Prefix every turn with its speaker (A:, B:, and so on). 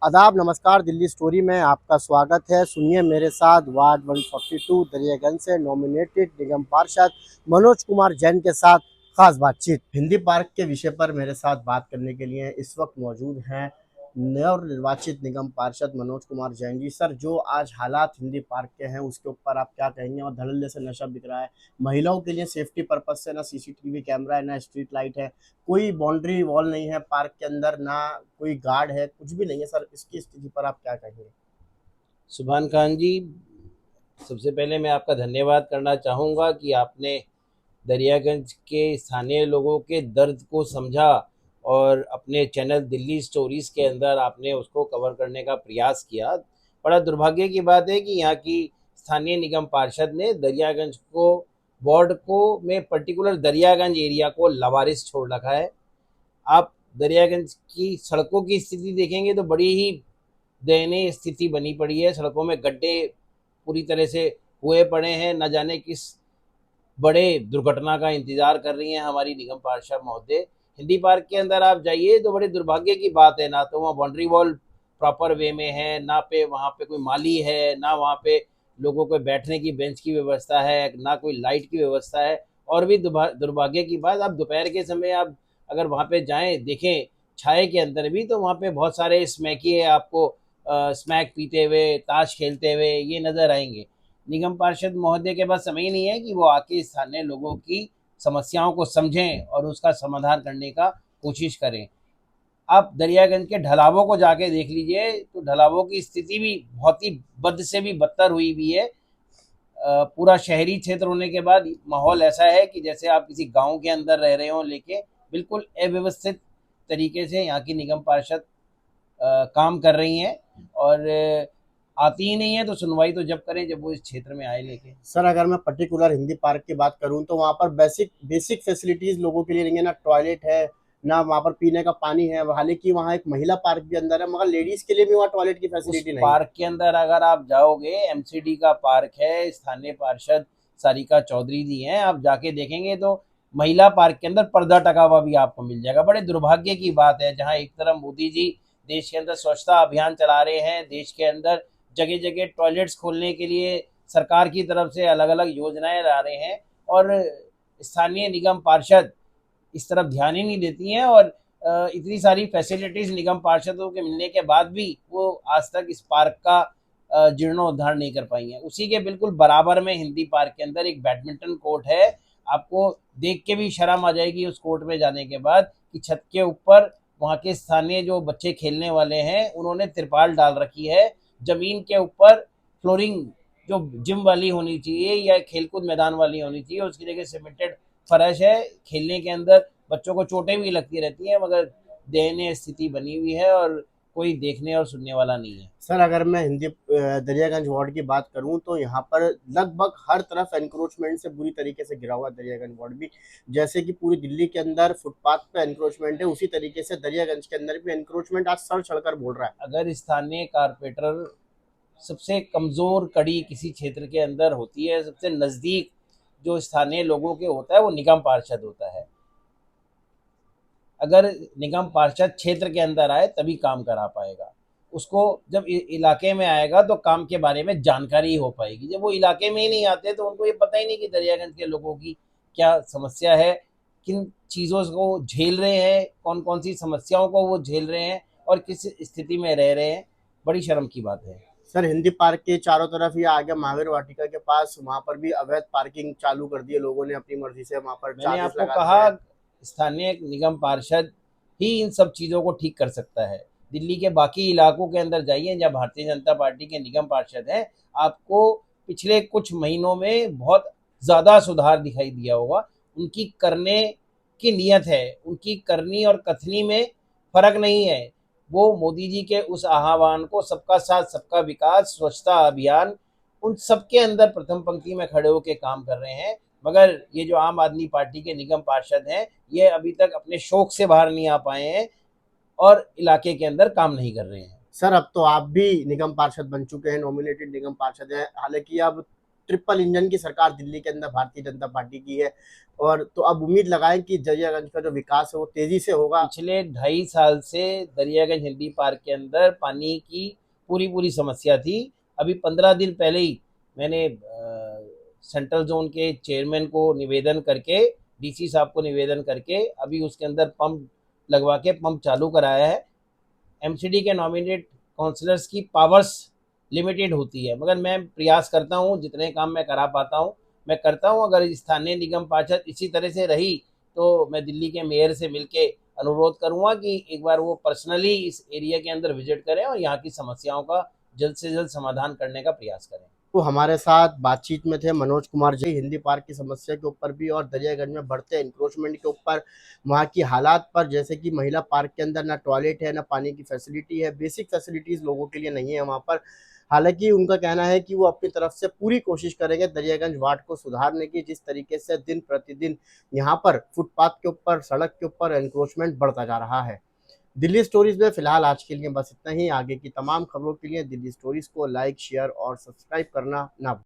A: आदाब नमस्कार। दिल्ली स्टोरी में आपका स्वागत है। सुनिए मेरे साथ वार्ड 142 दरियागंज से नॉमिनेटेड निगम पार्षद मनोज कुमार जैन के साथ खास बातचीत। हिंदी पार्क के विषय पर मेरे साथ बात करने के लिए इस वक्त मौजूद हैं नवनिर्वाचित निगम पार्षद मनोज कुमार जैन जी। सर, जो आज हालात हिंदी पार्क के हैं उसके ऊपर आप क्या कहेंगे? और धड़ल्ले से नशा बिक रहा है, महिलाओं के लिए सेफ्टी पर्पज से ना सीसीटीवी कैमरा है, ना स्ट्रीट लाइट है, कोई बाउंड्री वॉल नहीं है पार्क के अंदर, ना कोई गार्ड है, कुछ भी नहीं है। सर, इसकी स्थिति पर आप क्या कहेंगे?
B: सुभान खान जी, सबसे पहले मैं आपका धन्यवाद करना चाहूँगा कि आपने दरियागंज के स्थानीय लोगों के दर्द को समझा और अपने चैनल दिल्ली स्टोरीज़ के अंदर आपने उसको कवर करने का प्रयास किया। बड़ा दुर्भाग्य की बात है कि यहाँ की स्थानीय निगम पार्षद ने दरियागंज को वार्ड को में पर्टिकुलर दरियागंज एरिया को लवारिस छोड़ रखा है। आप दरियागंज की सड़कों की स्थिति देखेंगे तो बड़ी ही दयनीय स्थिति बनी पड़ी है। सड़कों में गड्ढे पूरी तरह से हुए पड़े हैं। न जाने किस बड़े दुर्घटना का इंतजार कर रही हैं हमारी निगम पार्षद महोदय। हिंदी पार्क के अंदर आप जाइए तो बड़े दुर्भाग्य की बात है, ना तो वहाँ बाउंड्री वॉल प्रॉपर वे में है, ना पे वहाँ पे कोई माली है, ना वहाँ पे लोगों को बैठने की बेंच की व्यवस्था है, ना कोई लाइट की व्यवस्था है। और भी दुर्भाग्य की बात, आप दोपहर के समय आप अगर वहाँ पे जाएं देखें छाए के अंदर भी, तो वहाँ पे बहुत सारे स्मैकी आपको स्मैक पीते हुए, ताश खेलते हुए ये नजर आएंगे। निगम पार्षद महोदय के पास समय ही नहीं है कि वो आके स्थानीय लोगों की समस्याओं को समझें और उसका समाधान करने का कोशिश करें। आप दरियागंज के ढलावों को जाके देख लीजिए तो ढलावों की स्थिति भी बहुत ही बद से भी बदतर हुई हुई है। पूरा शहरी क्षेत्र होने के बाद माहौल ऐसा है कि जैसे आप किसी गांव के अंदर रह रहे हो, लेके बिल्कुल अव्यवस्थित तरीके से यहाँ की निगम पार्षद काम कर रही हैं। और आती ही नहीं है तो सुनवाई तो जब करें जब वो इस क्षेत्र में आए लेके।
A: सर, अगर मैं पर्टिकुलर हिंदी पार्क की बात करूं तो वहाँ पर बेसिक बेसिक फैसिलिटीज लोगों के लिए नहीं है। ना टॉयलेट है, ना वहाँ पर पीने का पानी है। हालांकि वहाँ एक महिला पार्क भी अंदर है, मगर लेडीज के लिए भी वहाँ टॉयलेट की
B: उस
A: फैसिलिटी नहीं है।
B: पार्क के अंदर अगर आप जाओगे, एमसीडी का पार्क है, स्थानीय पार्षद सारिका चौधरी जी हैं, आप जाके देखेंगे तो महिला पार्क के अंदर पर्दा टका हुआ भी आपको मिल जाएगा। बड़े दुर्भाग्य की बात है, जहां एक तरफ मोदी जी देश के अंदर स्वच्छता अभियान चला रहे हैं, देश के अंदर जगह जगह टॉयलेट्स खोलने के लिए सरकार की तरफ से अलग अलग योजनाएं ला रहे हैं, और स्थानीय निगम पार्षद इस तरफ ध्यान ही नहीं देती हैं। और इतनी सारी फैसिलिटीज निगम पार्षदों के मिलने के बाद भी वो आज तक इस पार्क का जीर्णोद्धार नहीं कर पाई हैं। उसी के बिल्कुल बराबर में हिंदी पार्क के अंदर एक बैडमिंटन कोर्ट है। आपको देख के भी शर्म आ जाएगी उस कोर्ट में जाने के बाद कि छत के ऊपर वहाँ के स्थानीय जो बच्चे खेलने वाले हैं उन्होंने तिरपाल डाल रखी है। जमीन के ऊपर फ्लोरिंग जो जिम वाली होनी चाहिए या खेलकूद मैदान वाली होनी चाहिए, उसकी जगह सीमेंटेड फर्श है। खेलने के अंदर बच्चों को चोटें भी लगती रहती हैं, मगर दयनीय स्थिति बनी हुई है और कोई देखने और सुनने वाला नहीं है।
A: सर, अगर मैं हिंदी दरियागंज वार्ड की बात करूं तो यहाँ पर लगभग हर तरफ एनक्रोचमेंट से बुरी तरीके से घिरा हुआ है दरियागंज वार्ड भी। जैसे कि पूरी दिल्ली के अंदर फुटपाथ पे एनक्रोचमेंट है, उसी तरीके से दरियागंज के अंदर भी एनक्रोचमेंट आज सर चढ़कर बोल रहा है।
B: अगर स्थानीय कारपोरेटर सबसे कमज़ोर कड़ी किसी क्षेत्र के अंदर होती है, सबसे नज़दीक जो स्थानीय लोगों के होता है वो निगम पार्षद होता है। अगर निगम पार्षद क्षेत्र के अंदर आए तभी काम करा पाएगा। उसको जब इलाके में आएगा तो काम के बारे में जानकारी हो पाएगी। जब वो इलाके में ही नहीं आते तो उनको ये पता ही नहीं कि दरियागंज के लोगों की क्या समस्या है, किन चीज़ों को झेल रहे हैं, कौन कौन सी समस्याओं को वो झेल रहे हैं और किस स्थिति में रह रहे हैं। बड़ी शर्म की बात है।
A: सर, हिंदी पार्क के चारों तरफ ये आगे महावीर वाटिका के पास वहां पर भी अवैध पार्किंग चालू कर दी है लोगों ने अपनी मर्जी से। वहां पर
B: मैंने
A: चार्जेस
B: आपको
A: लगाते
B: कहा,
A: हैं।
B: स्थानीय निगम पार्षद ही इन सब चीज़ों को ठीक कर सकता है। दिल्ली के बाकी इलाकों के अंदर जाइए जहाँ भारतीय जनता पार्टी के निगम पार्षद हैं, आपको पिछले कुछ महीनों में बहुत ज़्यादा सुधार दिखाई दिया होगा। उनकी करने की नीयत है, उनकी करनी और कथनी में फर्क नहीं है। वो मोदी जी के उस आह्वान को, सबका साथ सबका विकास, स्वच्छता अभियान, उन सबके अंदर प्रथम पंक्ति में खड़े होकर काम कर रहे हैं। मगर ये जो आम आदमी पार्टी के निगम पार्षद हैं, ये अभी तक अपने शौक से बाहर नहीं आ पाए हैं और इलाके के अंदर काम नहीं कर रहे हैं।
A: सर, अब तो आप भी निगम पार्षद बन चुके हैं, नॉमिनेटेड निगम पार्षद हैं। हालांकि अब ट्रिपल इंजन की सरकार दिल्ली के अंदर भारतीय जनता पार्टी की है, और तो अब उम्मीद लगाएं कि दरियागंज का जो विकास है वो तेजी से होगा।
B: पिछले 2.5 साल से दरियागंज हिंदी पार्क के अंदर पानी की पूरी पूरी समस्या थी। अभी 15 दिन पहले ही मैंने सेंट्रल जोन के चेयरमैन को निवेदन करके, डीसी साहब को निवेदन करके अभी उसके अंदर पंप लगवा के पंप चालू कराया है। एमसीडी के नॉमिनेट काउंसलर्स की पावर्स लिमिटेड होती है, मगर मैं प्रयास करता हूँ, जितने काम मैं करा पाता हूँ मैं करता हूँ। अगर स्थानीय निगम पार्षद इसी तरह से रही तो मैं दिल्ली के मेयर से मिलके अनुरोध करूंगा कि एक बार वो पर्सनली इस एरिया के अंदर विजिट करें और यहाँ की समस्याओं का जल्द से जल्द समाधान करने का प्रयास करें।
A: तो हमारे साथ बातचीत में थे मनोज कुमार जी, हिंदी पार्क की समस्या के ऊपर भी और दरियागंज में बढ़ते एंक्रोचमेंट के ऊपर, वहाँ की हालात पर, जैसे कि महिला पार्क के अंदर ना टॉयलेट है, ना पानी की फैसिलिटी है, बेसिक फैसिलिटीज़ लोगों के लिए नहीं है वहाँ पर। हालांकि उनका कहना है कि वो अपनी तरफ से पूरी कोशिश करेंगे दरियागंज वार्ड को सुधारने की, जिस तरीके से दिन प्रतिदिन यहाँ पर फुटपाथ के ऊपर, सड़क के ऊपर एंक्रोचमेंट बढ़ता जा रहा है। दिल्ली स्टोरीज में फिलहाल आज के लिए बस इतना ही। आगे की तमाम खबरों के लिए दिल्ली स्टोरीज को लाइक, शेयर और सब्सक्राइब करना ना